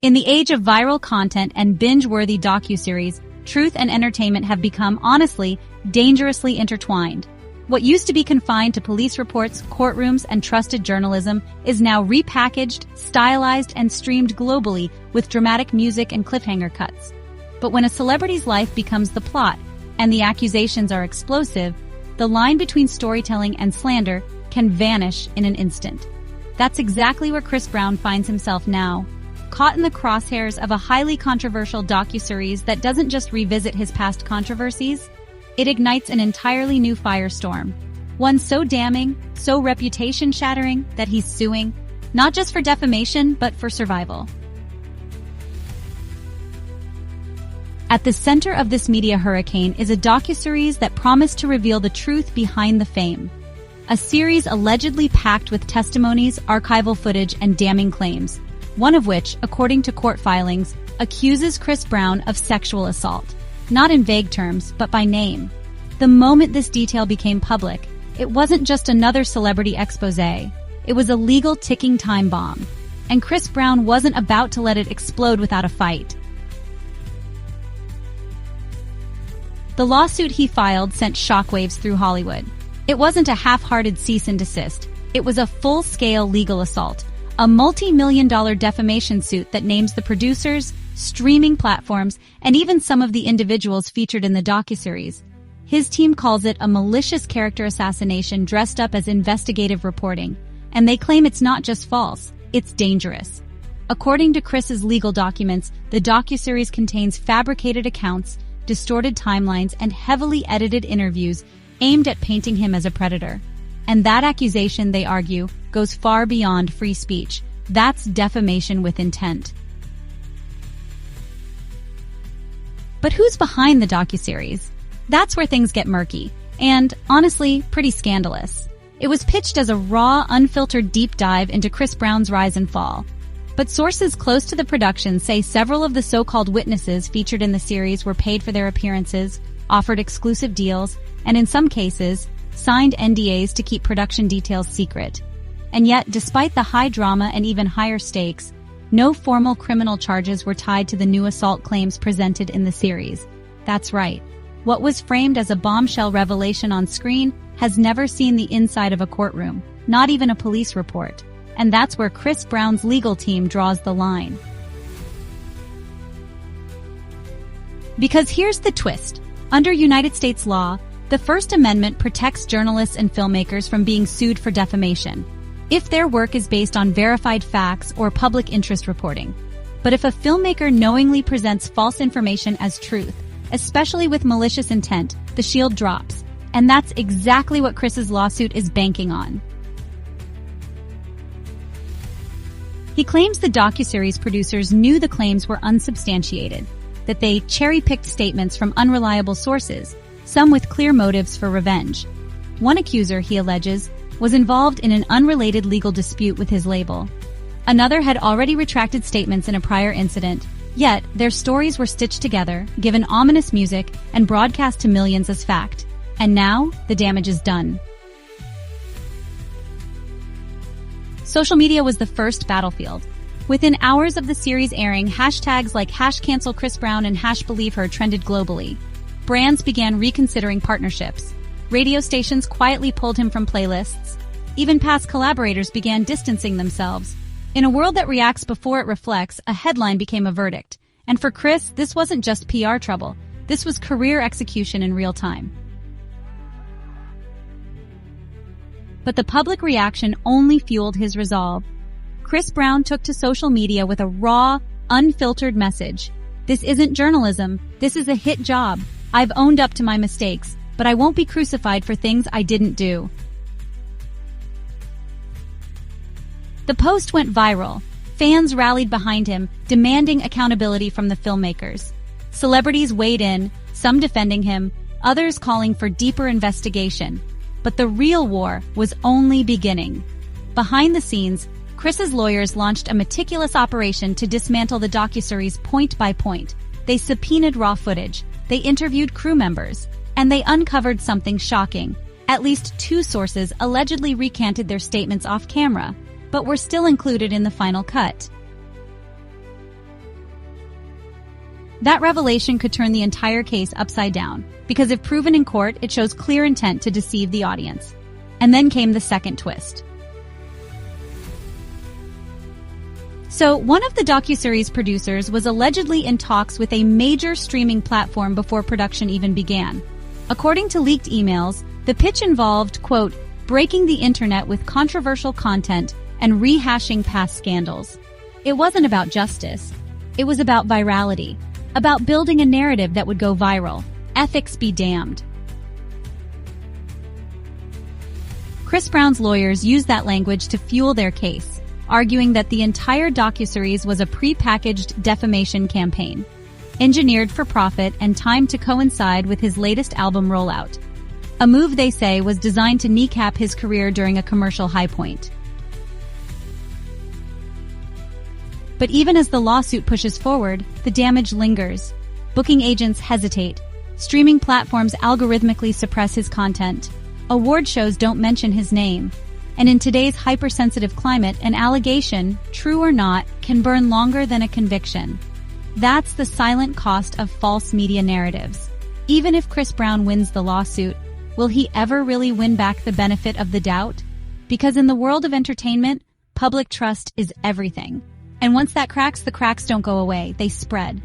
In the age of viral content and binge-worthy docuseries, truth and entertainment have become, honestly, dangerously intertwined. What used to be confined to police reports, courtrooms, and trusted journalism is now repackaged, stylized, and streamed globally with dramatic music and cliffhanger cuts. But when a celebrity's life becomes the plot and the accusations are explosive, the line between storytelling and slander can vanish in an instant. That's exactly where Chris Brown finds himself now, caught in the crosshairs of a highly controversial docuseries that doesn't just revisit his past controversies, it ignites an entirely new firestorm. One so damning, so reputation-shattering that he's suing, not just for defamation, but for survival. At the center of this media hurricane is a docuseries that promised to reveal the truth behind the fame. A series allegedly packed with testimonies, archival footage, and damning claims, one of which, according to court filings, accuses Chris Brown of sexual assault, not in vague terms, but by name. The moment this detail became public, it wasn't just another celebrity exposé. It was a legal ticking time bomb. And Chris Brown wasn't about to let it explode without a fight. The lawsuit he filed sent shockwaves through Hollywood. It wasn't a half-hearted cease and desist. It was a full-scale legal assault, a multi-million-dollar defamation suit that names the producers, streaming platforms, and even some of the individuals featured in the docuseries. His team calls it a malicious character assassination dressed up as investigative reporting, and they claim it's not just false, it's dangerous. According to Chris's legal documents, the docuseries contains fabricated accounts, distorted timelines, and heavily edited interviews aimed at painting him as a predator. And that accusation, they argue, goes far beyond free speech. That's defamation with intent. But who's behind the docuseries? That's where things get murky, and, honestly, pretty scandalous. It was pitched as a raw, unfiltered deep dive into Chris Brown's rise and fall. But sources close to the production say several of the so-called witnesses featured in the series were paid for their appearances, offered exclusive deals, and in some cases, signed NDAs to keep production details secret. And yet, despite the high drama and even higher stakes, no formal criminal charges were tied to the new assault claims presented in the series. That's right. What was framed as a bombshell revelation on screen has never seen the inside of a courtroom, not even a police report. And that's where Chris Brown's legal team draws the line. Because here's the twist. Under United States law, the First Amendment protects journalists and filmmakers from being sued for defamation, if their work is based on verified facts or public interest reporting. But if a filmmaker knowingly presents false information as truth, especially with malicious intent, the shield drops. And that's exactly what Chris's lawsuit is banking on. He claims the docuseries producers knew the claims were unsubstantiated, that they cherry-picked statements from unreliable sources, some with clear motives for revenge. One accuser, he alleges, was involved in an unrelated legal dispute with his label. Another had already retracted statements in a prior incident, yet their stories were stitched together, given ominous music, and broadcast to millions as fact. And now, the damage is done. Social media was the first battlefield. Within hours of the series airing, hashtags like #CancelChrisBrown and #BelieveHer trended globally. Brands began reconsidering partnerships. Radio stations quietly pulled him from playlists. Even past collaborators began distancing themselves. In a world that reacts before it reflects, a headline became a verdict. And for Chris, this wasn't just PR trouble. This was career execution in real time. But the public reaction only fueled his resolve. Chris Brown took to social media with a raw, unfiltered message. This isn't journalism. This is a hit job. I've owned up to my mistakes, but I won't be crucified for things I didn't do. The post went viral. Fans rallied behind him, demanding accountability from the filmmakers. Celebrities weighed in, some defending him, others calling for deeper investigation. But the real war was only beginning. Behind the scenes, Chris's lawyers launched a meticulous operation to dismantle the docuseries point by point. They subpoenaed raw footage, they interviewed crew members, and they uncovered something shocking. At least 2 sources allegedly recanted their statements off camera, but were still included in the final cut. That revelation could turn the entire case upside down, because if proven in court, it shows clear intent to deceive the audience. And then came the second twist. So, one of the docuseries producers was allegedly in talks with a major streaming platform before production even began. According to leaked emails, the pitch involved, quote, breaking the internet with controversial content and rehashing past scandals. It wasn't about justice. It was about virality, about building a narrative that would go viral. Ethics be damned. Chris Brown's lawyers used that language to fuel their case, arguing that the entire docuseries was a pre-packaged defamation campaign, engineered for profit and timed to coincide with his latest album rollout. A move they say was designed to kneecap his career during a commercial high point. But even as the lawsuit pushes forward, the damage lingers. Booking agents hesitate. Streaming platforms algorithmically suppress his content. Award shows don't mention his name. And in today's hypersensitive climate, an allegation, true or not, can burn longer than a conviction. That's the silent cost of false media narratives. Even if Chris Brown wins the lawsuit, will he ever really win back the benefit of the doubt? Because in the world of entertainment, public trust is everything. And once that cracks, the cracks don't go away, they spread.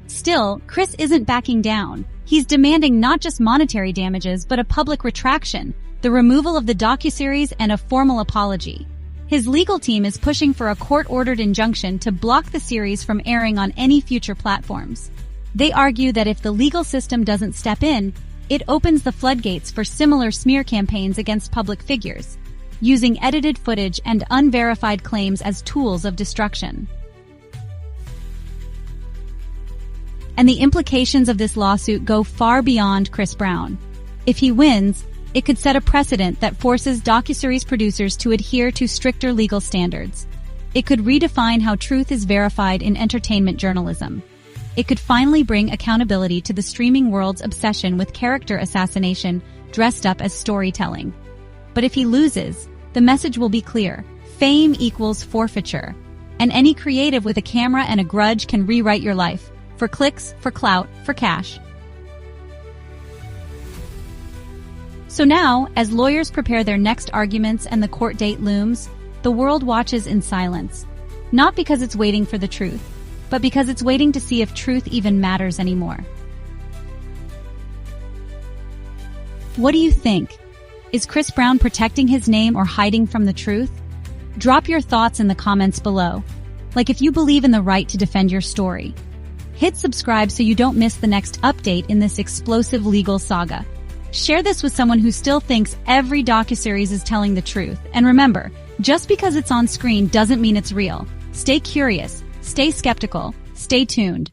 Still, Chris isn't backing down. He's demanding not just monetary damages, but a public retraction, the removal of the docuseries, and a formal apology. His legal team is pushing for a court-ordered injunction to block the series from airing on any future platforms. They argue that if the legal system doesn't step in, it opens the floodgates for similar smear campaigns against public figures, using edited footage and unverified claims as tools of destruction. And the implications of this lawsuit go far beyond Chris Brown. If he wins, it could set a precedent that forces docuseries producers to adhere to stricter legal standards. It could redefine how truth is verified in entertainment journalism. It could finally bring accountability to the streaming world's obsession with character assassination dressed up as storytelling. But if he loses, the message will be clear. Fame equals forfeiture. And any creative with a camera and a grudge can rewrite your life. For clicks, for clout, for cash. So now, as lawyers prepare their next arguments and the court date looms, the world watches in silence. Not because it's waiting for the truth, but because it's waiting to see if truth even matters anymore. What do you think? Is Chris Brown protecting his name or hiding from the truth? Drop your thoughts in the comments below. Like if you believe in the right to defend your story. Hit subscribe so you don't miss the next update in this explosive legal saga. Share this with someone who still thinks every docuseries is telling the truth. And remember, just because it's on screen doesn't mean it's real. Stay curious, stay skeptical, stay tuned.